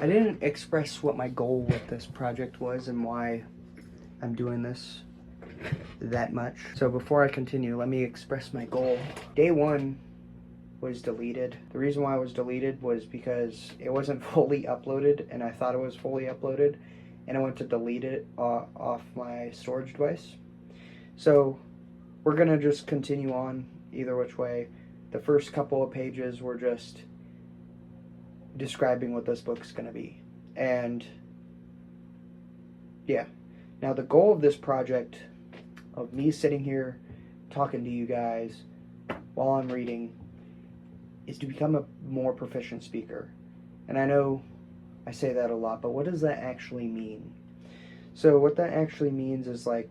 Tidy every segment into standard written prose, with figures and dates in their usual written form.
I didn't express what my goal with this project was and why I'm doing this that much. So before I continue, let me express my goal. Day one was deleted. The reason why it was deleted was because it wasn't fully uploaded, and I thought it was fully uploaded, and I went to delete it off my storage device. So we're gonna just continue on either which way. The first couple of pages were just describing what this book's gonna be. And yeah. Now the goal of this project, of me sitting here talking to you guys while I'm reading, is to become a more proficient speaker. And I know I say that a lot, but what does that actually mean? So what that actually means is, like,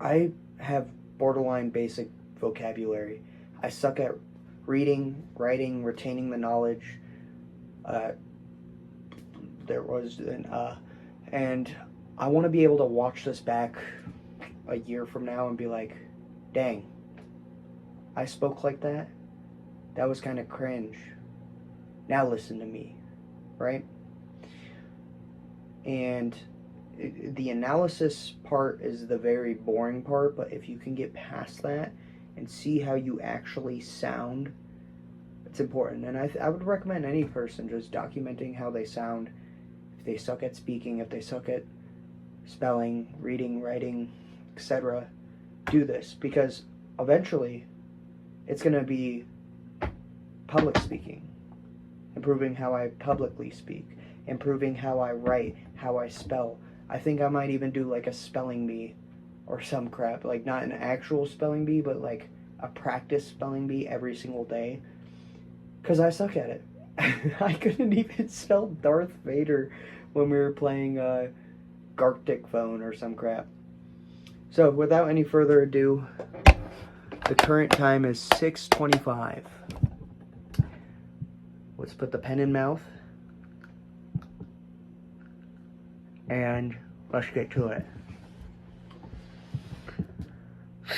I have borderline basic vocabulary. I suck at reading, writing, retaining the knowledge. There was and I want to be able to watch this back a year from now and be like, dang, I spoke like that? That was kind of cringe. Now listen to me, right? And the analysis part is the very boring part, but if you can get past that and see how you actually sound, it's important. And I would recommend any person just documenting how they sound. If they suck at speaking, if they suck at spelling, reading, writing, etc., do this, because eventually it's going to be public speaking, improving how I publicly speak, improving how I write, how I spell. I think I might even do like a spelling bee or some crap, like not an actual spelling bee, but like a practice spelling bee every single day, because I suck at it. I couldn't even spell Darth Vader when we were playing Gartic Phone or some crap. So without any further ado, the current time is 6:25. Let's put the pen in mouth and let's get to it.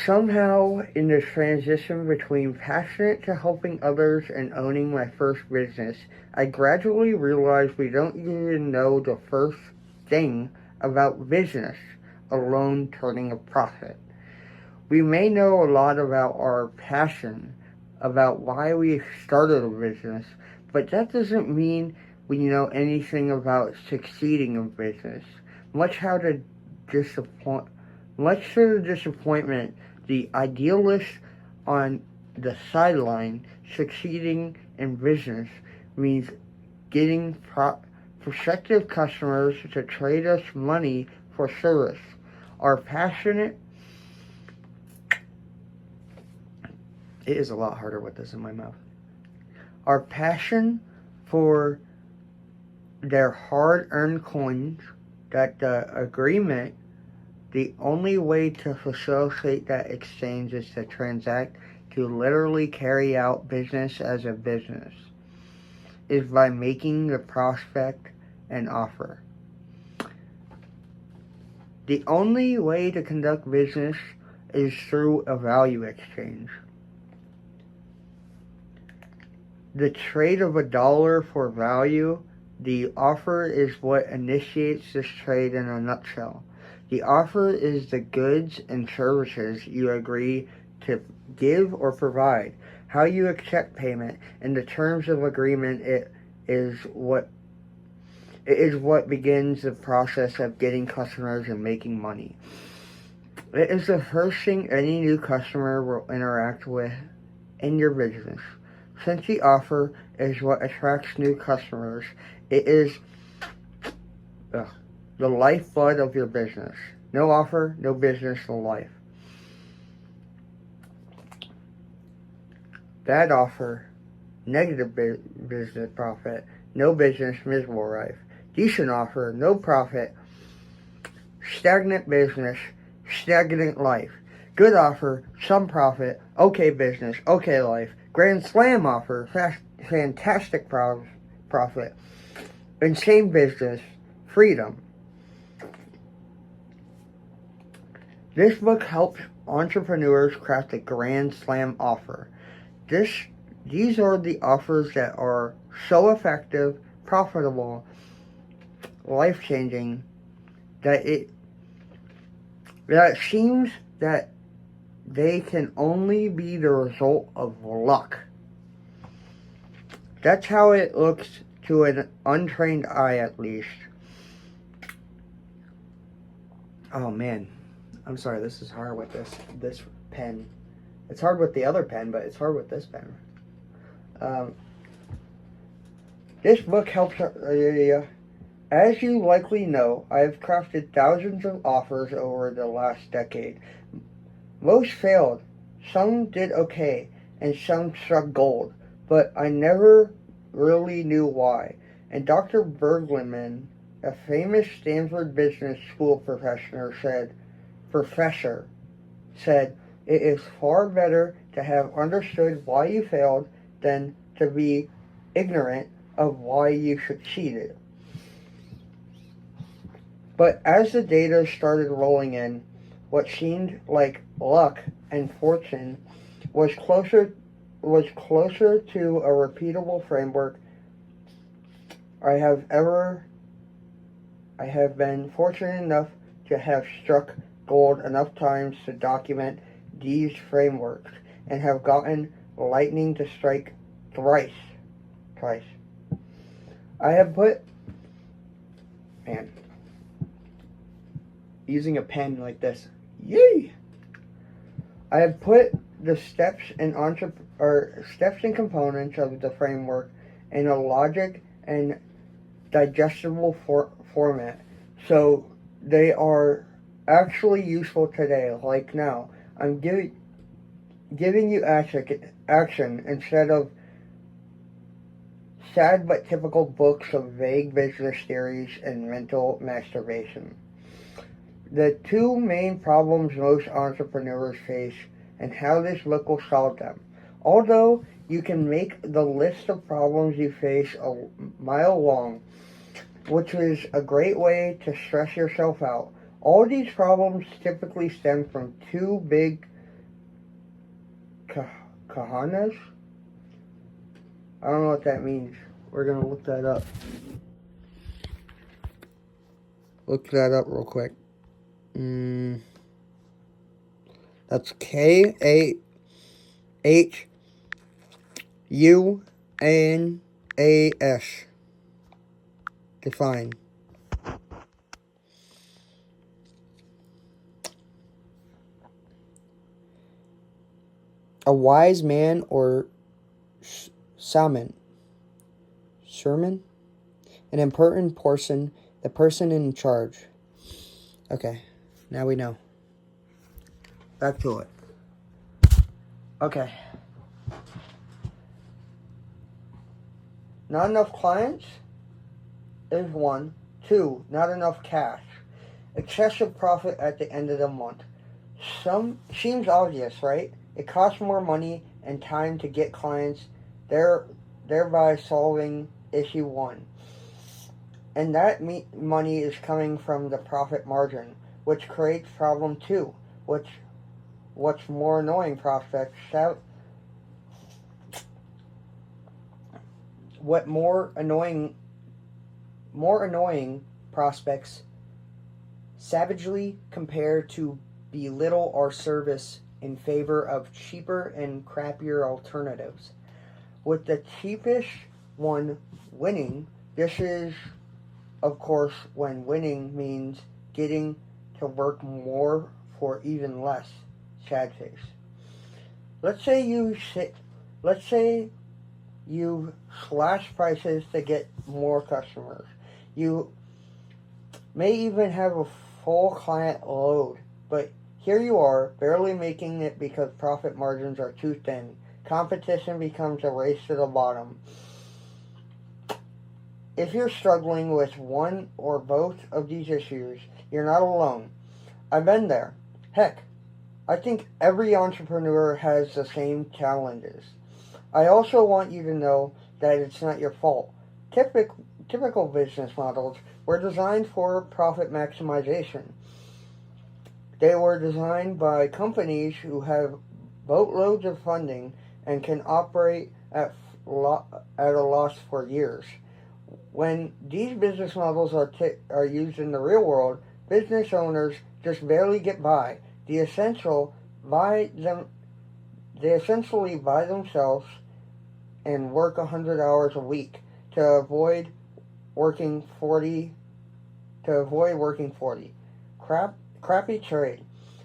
Somehow, in the transition between passionate to helping others and owning my first business, I gradually realized we don't even know the first thing about business, alone turning a profit. We may know a lot about our passion, about why we started a business, but that doesn't mean we know anything about succeeding in business. Much to the disappointment, the idealist on the sideline, succeeding in business means getting prospective customers to trade us money for service. It is a lot harder with this in my mouth. Our passion for their hard-earned coins, that the agreement, the only way to facilitate that exchange is to transact, to literally carry out business as a business, is by making the prospect an offer. The only way to conduct business is through a value exchange. The trade of $1 for value, the offer is what initiates this trade in a nutshell. The offer is the goods and services you agree to give or provide, how you accept payment, and the terms of agreement. It is what begins the process of getting customers and making money. It is the first thing any new customer will interact with in your business. Since the offer is what attracts new customers, it is the lifeblood of your business. No offer, no business, no life. Bad offer, negative business profit, no business, miserable life. Decent offer, no profit, stagnant business, stagnant life. Good offer, some profit, okay business, okay life. Grand slam offer, fantastic profit. Insane business, freedom. This book helps entrepreneurs craft a grand slam offer. These are the offers that are so effective profitable, life-changing, that it seems that they can only be the result of luck. That's how it looks to an untrained eye, at least. Oh man, I'm sorry, this is hard with this pen. It's hard with the other pen, but it's hard with this pen. This book helps. As you likely know, I have crafted thousands of offers over the last decade. Most failed, some did okay, and some struck gold, but I never really knew why. And Dr. Bergman, a famous Stanford Business School professor, said, it is far better to have understood why you failed than to be ignorant of why you succeeded. But as the data started rolling in, what seemed like luck and fortune was closer to a repeatable framework. I have been fortunate enough to have struck gold enough times to document these frameworks and have gotten lightning to strike twice. I have put, using a pen like this, yay! I have put the steps and components of the framework in a logic and digestible format, so they are actually useful today. Like now, I'm giving you action instead of sad but typical books of vague business theories and mental masturbation. The two main problems most entrepreneurs face and how this book will solve them. Although you can make the list of problems you face a mile long, which is a great way to stress yourself out. All these problems typically stem from two big kahanas. I don't know what that means. We're going to look that up. Look that up real quick. That's KAHUANAS. Define. A wise man or sermon. An important person, the person in charge. Okay, now we know. Back to it. Okay. Not enough clients is one. Two, not enough cash. Excessive profit at the end of the month. Seems obvious, right? It costs more money and time to get clients, thereby solving issue one. And that money is coming from the profit margin, which creates problem two, what's more annoying prospects more annoying prospects savagely compare to belittle our service in favor of cheaper and crappier alternatives. With the cheapest one winning, this is, of course, when winning means getting to work more for even less. Sad face. Let's say you slash prices to get more customers. You may even have a full client load, but here you are, barely making it because profit margins are too thin. Competition becomes a race to the bottom. If you're struggling with one or both of these issues, you're not alone. I've been there. Heck, I think every entrepreneur has the same challenges. I also want you to know that it's not your fault. Typical business models were designed for profit maximization. They were designed by companies who have boatloads of funding and can operate at a loss for years. When these business models are used in the real world, business owners just barely get by. They essential buy them. They essentially buy themselves and work 100 hours a week to avoid working 40. To avoid working 40. Crappy trade.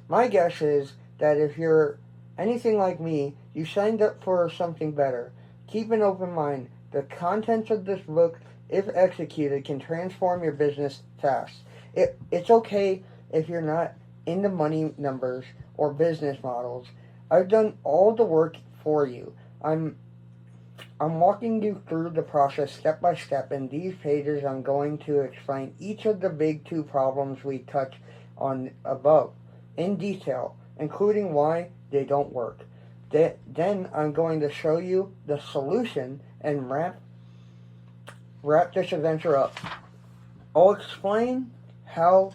My guess is that if you're anything like me, you signed up for something better. Keep an open mind. The contents of this book, if executed, can transform your business fast. It's okay if you're not into money numbers or business models. I've done all the work for you. I'm walking you through the process step by step. In these pages, I'm going to explain each of the big two problems we touched on above in detail, including why they don't work. Then I'm going to show you the solution and wrap this adventure up. I'll explain how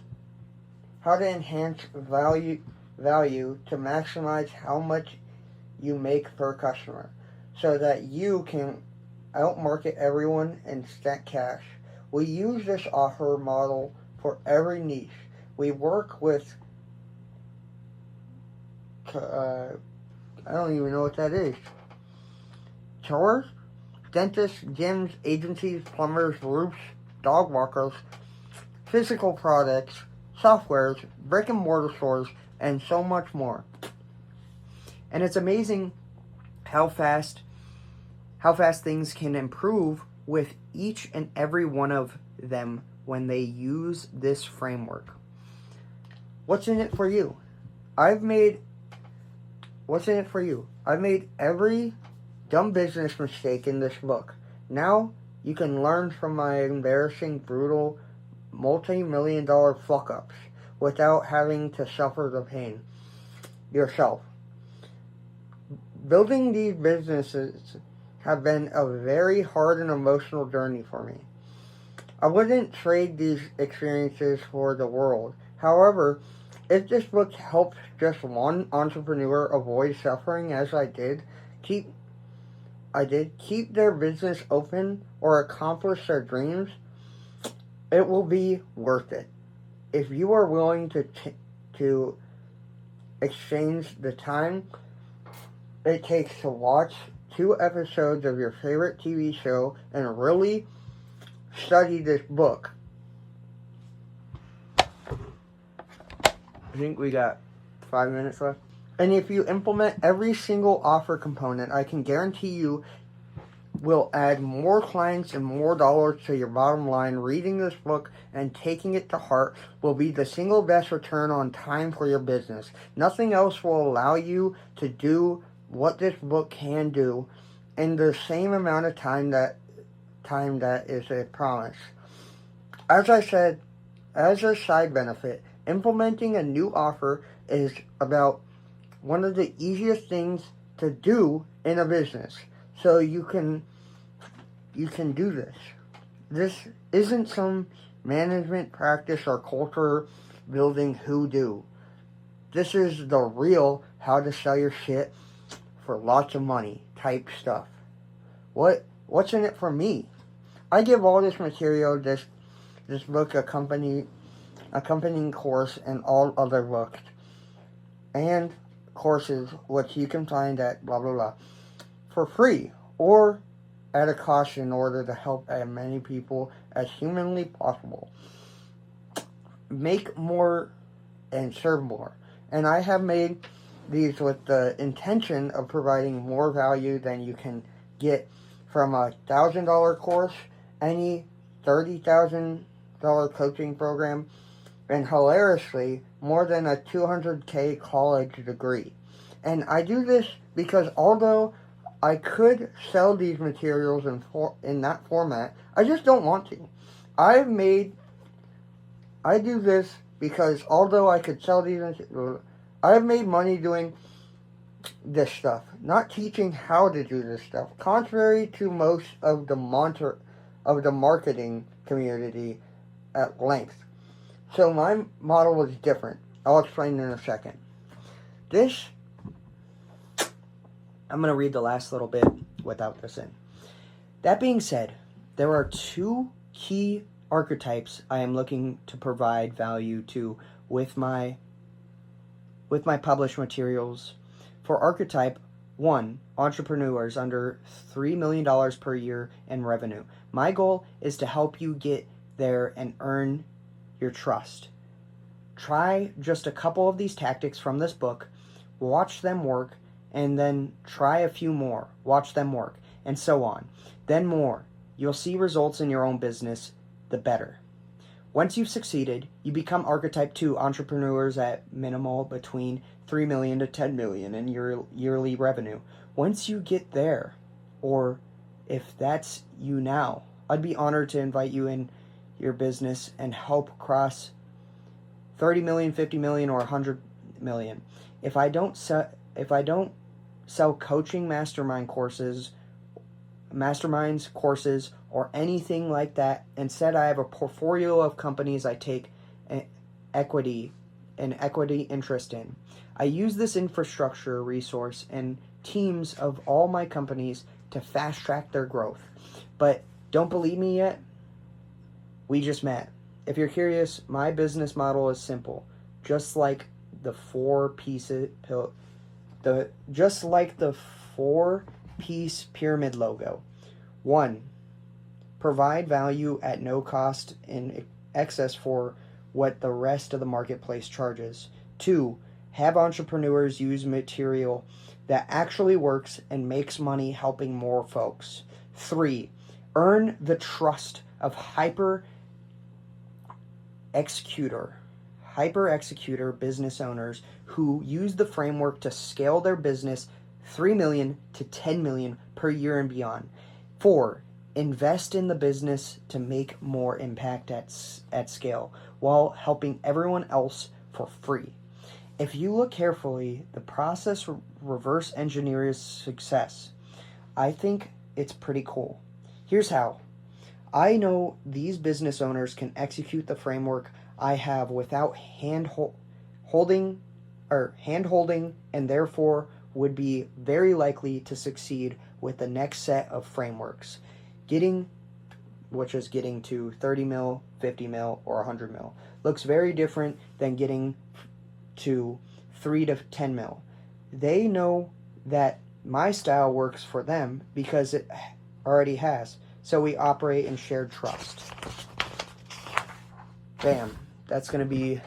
to enhance value to maximize how much you make per customer, so that you can outmarket everyone and stack cash. We use this offer model for every niche. We work with, I don't even know what that is. Chores, dentists, gyms, agencies, plumbers, roofs, dog walkers, physical products, softwares, brick and mortar stores, and so much more. And it's amazing how fast things can improve with each and every one of them when they use this framework. What's in it for you? What's in it for you? I've made every dumb business mistake in this book. Now you can learn from my embarrassing, brutal, multi-million-dollar fuck-ups without having to suffer the pain yourself. Building these businesses have been a very hard and emotional journey for me. I wouldn't trade these experiences for the world. However, if this book helps just one entrepreneur avoid suffering as I did, keep their business open or accomplish their dreams, it will be worth it. If you are willing to exchange the time it takes to watch 2 episodes of your favorite TV show and really study this book. I think we got 5 minutes left. And if you implement every single offer component, I can guarantee you will add more clients and more dollars to your bottom line. Reading this book and taking it to heart will be the single best return on time for your business. Nothing else will allow you to do what this book can do in the same amount of time that is a promise. As I said, as a side benefit, implementing a new offer is about one of the easiest things to do in a business. So you can do this. This isn't some management practice or culture building hoodoo. This is the real how to sell your shit for lots of money type stuff. What's in it for me? I give all this material, this book, accompanying course, and all other books and courses, which you can find at blah blah blah, for free or at a cost in order to help as many people as humanly possible make more and serve more. And I have made these with the intention of providing more value than you can get from a $1,000 course, any $30,000 coaching program, and hilariously more than a $200K college degree. And I do this because although I could sell these materials in that format, I just don't want to. I do this because although I could sell these, I've made money doing this stuff, not teaching how to do this stuff, contrary to most of the marketing community at length. So my model was different. I'll explain in a second. I'm going to read the last little bit without this in. That being said, there are 2 key archetypes I am looking to provide value to with my published materials. For archetype 1, entrepreneurs under $3 million per year in revenue. My goal is to help you get there and earn your trust. Try just a couple of these tactics from this book, watch them work, and then try a few more, watch them work, and so on. Then more. You'll see results in your own business, the better. Once you've succeeded, you become archetype 2 entrepreneurs at minimal between 3 million to 10 million in your yearly revenue. Once you get there, or if that's you now, I'd be honored to invite you in your business and help cross 30 million, 50 million, or 100 million. If I don't sell coaching masterminds, courses, or anything like that, instead I have a portfolio of companies I take an equity interest in. I use this infrastructure resource and teams of all my companies to fast track their growth. But don't believe me yet? We just met. If you're curious, my business model is simple, just like the four-piece pyramid logo. 1. Provide value at no cost in excess for what the rest of the marketplace charges. 2. Have entrepreneurs use material that actually works and makes money helping more folks. 3. Earn the trust of hyper executor business owners who use the framework to scale their business 3 million to 10 million per year and beyond. 4. Invest in the business to make more impact at scale while helping everyone else for free. If you look carefully, the process reverse engineers success. I think it's pretty cool. Here's how. I know these business owners can execute the framework I have without hand-holding, and therefore would be very likely to succeed with the next set of frameworks, which is getting to 30 mil, 50 mil, or 100 mil. Looks very different than getting to 3 to 10 mil. They know that my style works for them because it already has. So we operate in shared trust. Bam. That's going to be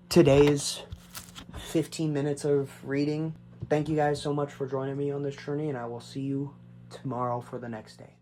today's 15 minutes of reading. Thank you guys so much for joining me on this journey, and I will see you tomorrow for the next day.